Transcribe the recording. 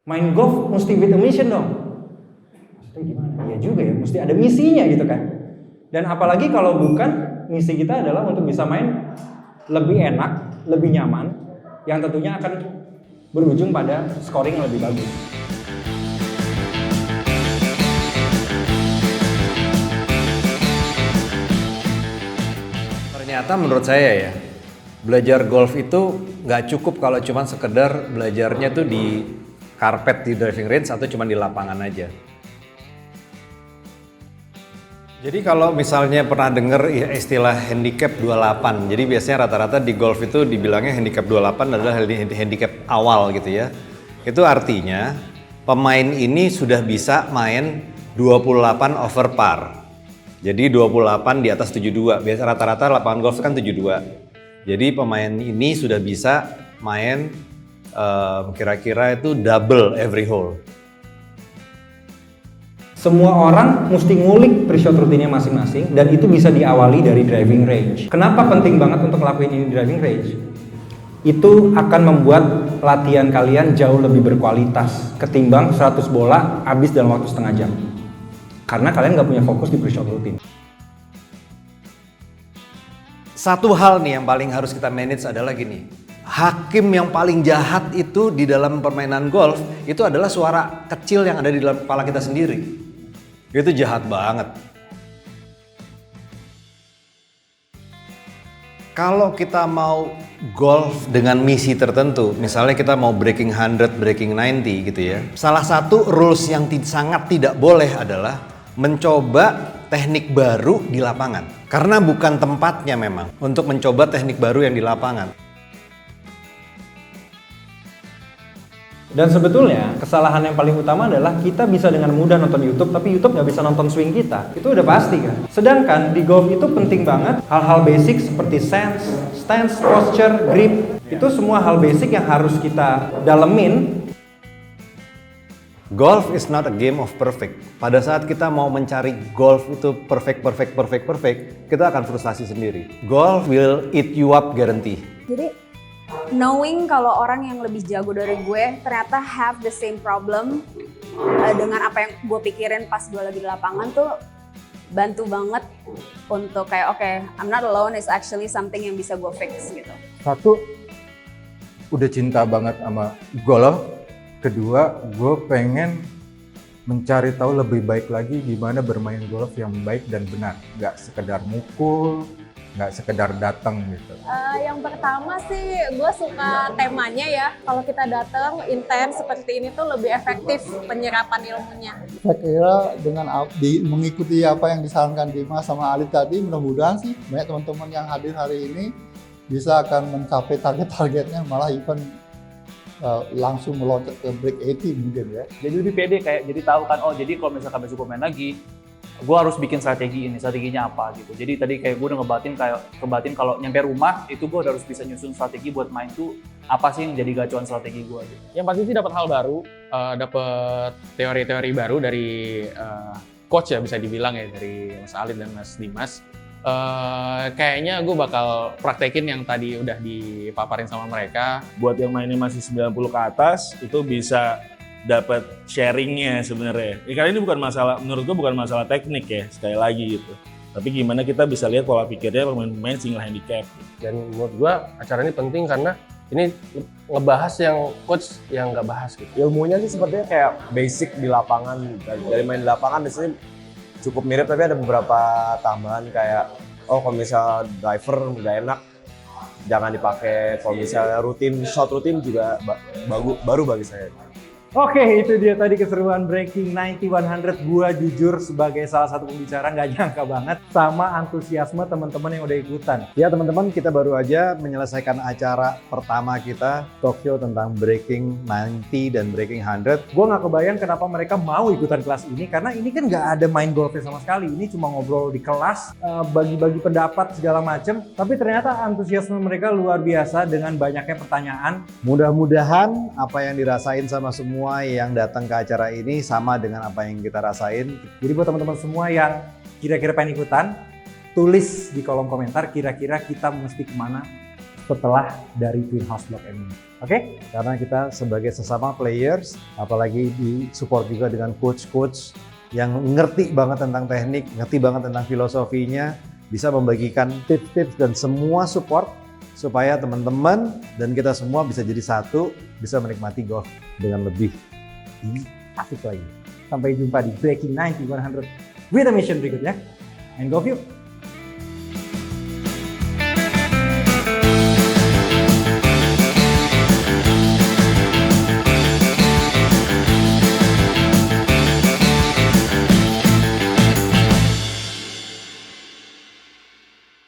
Main golf mesti with a mission dong. Maksudnya gimana? Ya juga ya, mesti ada misinya gitu kan. Dan apalagi kalau bukan, misi kita adalah untuk bisa main lebih enak, lebih nyaman, yang tentunya akan berujung pada scoring yang lebih bagus. Ternyata menurut saya ya, belajar golf itu nggak cukup kalau cuma sekedar belajarnya tuh di karpet di driving range atau cuma di lapangan aja. Jadi kalau misalnya pernah dengar istilah handicap 28, jadi biasanya rata-rata di golf itu dibilangnya handicap 28 adalah handicap awal gitu ya. Itu artinya pemain ini sudah bisa main 28 over par. Jadi 28 di atas 72, biasa rata-rata lapangan golf kan 72. Jadi pemain ini sudah bisa main kira-kira itu double every hole. Semua orang mesti ngulik pre-shot rutinnya masing-masing dan itu bisa diawali dari driving range. Kenapa penting banget untuk ngelakuin ini di driving range? Itu akan membuat latihan kalian jauh lebih berkualitas ketimbang 100 bola habis dalam waktu setengah jam. Karena kalian nggak punya fokus di pre-shot rutin. Satu hal nih yang paling harus kita manage adalah gini. Hakim yang paling jahat itu di dalam permainan golf itu adalah suara kecil yang ada di dalam kepala kita sendiri. Itu jahat banget. Kalau kita mau golf dengan misi tertentu, misalnya kita mau breaking 100, breaking 90 gitu ya. Salah satu rules yang sangat tidak boleh adalah mencoba teknik baru di lapangan. Karena bukan tempatnya memang untuk mencoba teknik baru yang di lapangan. Dan sebetulnya kesalahan yang paling utama adalah kita bisa dengan mudah nonton YouTube, tapi YouTube nggak bisa nonton swing kita. Itu udah pasti kan. Sedangkan di golf itu penting banget hal-hal basic seperti stance, posture, grip. Itu semua hal basic yang harus kita dalemin. Golf is not a game of perfect. Pada saat kita mau mencari golf itu perfect, kita akan frustasi sendiri. Golf will eat you up guarantee. Jadi knowing kalau orang yang lebih jago dari gue ternyata have the same problem dengan apa yang gue pikirin pas gue lagi di lapangan tuh bantu banget untuk kayak oke, I'm not alone is actually something yang bisa gue fix gitu. Satu, udah cinta banget sama golf. Kedua, gue pengen mencari tahu lebih baik lagi gimana bermain golf yang baik dan benar. Gak sekedar mukul, nggak sekedar datang gitu. Yang pertama sih gue suka temanya ya. Kalau kita datang intens seperti ini tuh lebih efektif penyerapan ilmunya. Saya kira dengan mengikuti apa yang disarankan Dimas sama Alif tadi, mudah-mudahan sih banyak teman-teman yang hadir hari ini bisa akan mencapai target-targetnya, malah even langsung meloncat ke break 80 mungkin ya. Jadi lebih pede kayak jadi tahu kan, oh jadi kalau misalkan besok gue main lagi, gue harus bikin strategi ini, strateginya apa gitu. Jadi tadi kayak gue udah ngebatin kalau nyampe rumah itu gue harus bisa nyusun strategi buat main tuh apa sih yang jadi gacuan strategi gue gitu. Yang pasti sih dapat hal baru, dapat teori-teori baru dari coach ya bisa dibilang ya, dari Mas Alif dan Mas Dimas. Kayaknya gue bakal praktekin yang tadi udah dipaparin sama mereka. Buat yang mainnya masih 90 ke atas itu bisa dapat sharingnya sebenarnya. Karena ini bukan masalah, menurut gue bukan masalah teknik ya, sekali lagi gitu. Tapi gimana kita bisa lihat pola pikirnya pemain-pemain single handicap. Dan menurut gue acara ini penting karena ini ngebahas yang coach yang nggak bahas gitu. Ilmunya sih sepertinya kayak basic di lapangan. Dari main di lapangan di sini cukup mirip, tapi ada beberapa tambahan kayak kalau misalnya driver nggak enak jangan dipakai, kalau misalnya shot rutin juga baru bagi saya. Oke, itu dia tadi keseruan Breaking 90-100. Gua jujur sebagai salah satu pembicara nggak nyangka banget sama antusiasme teman-teman yang udah ikutan. Ya teman-teman, kita baru aja menyelesaikan acara pertama kita, talk show tentang Breaking 90 dan Breaking 100. Gue nggak kebayang kenapa mereka mau ikutan kelas ini, karena ini kan nggak ada main golfnya sama sekali. Ini cuma ngobrol di kelas, bagi-bagi pendapat segala macem. Tapi ternyata antusiasme mereka luar biasa dengan banyaknya pertanyaan. Mudah-mudahan apa yang dirasain sama semua yang datang ke acara ini sama dengan apa yang kita rasain. Jadi buat teman-teman semua yang kira-kira pengen ikutan, tulis di kolom komentar kira-kira kita mesti kemana setelah dari Twin House Block M ini. Oke? Karena kita sebagai sesama players, apalagi di support juga dengan coach-coach yang ngerti banget tentang teknik, ngerti banget tentang filosofinya, bisa membagikan tips-tips dan semua support supaya teman-teman dan kita semua bisa jadi satu, bisa menikmati golf dengan lebih asik lagi. Sampai jumpa di Breaking 90-100 with a mission berikutnya. And golf yuk!